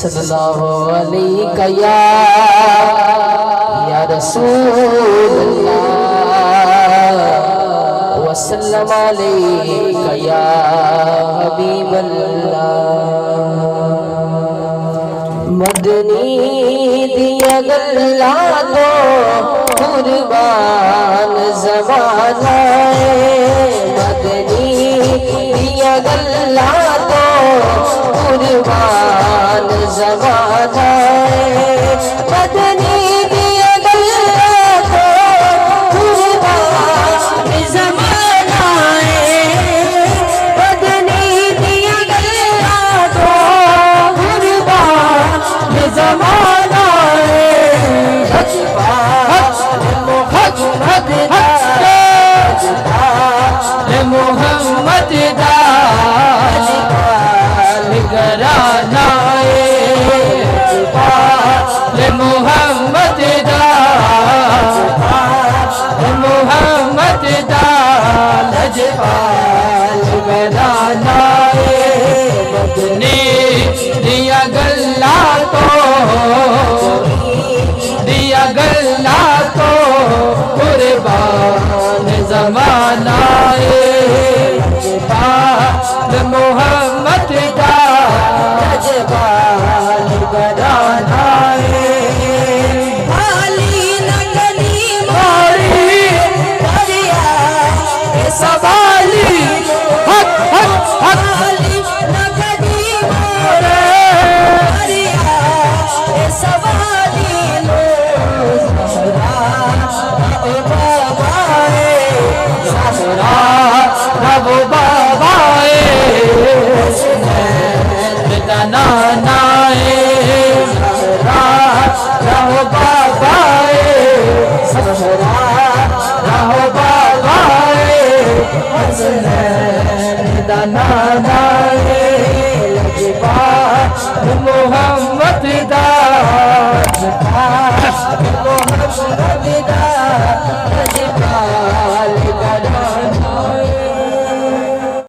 सल्लल्लाहु अलैका या रसूलल्लाह वसल्लम अलैका या हबीबल्लाह। मदनी दिया गल्ला तो कुर्बान ज़माना है, मदनी दिया गल्ला तो कुर्बान ज़माना है, मदनी दिया गल्ला तो कुर्बान ज़माना है, मदनी दिया गल्ला तो कुर्बान ज़माना है। मोहम्मद दाल घराना मोहम्मद दाल जपाल घराना मदनी दिया गल्ला तो कुर्बान ज़माना मोहम्मद दाल जपाल घराना सवाली हक हक हक सवाली लो रबो बाबाए नानाए रहो बाबाए रहो बाबाए नानाए मोहम्मद दास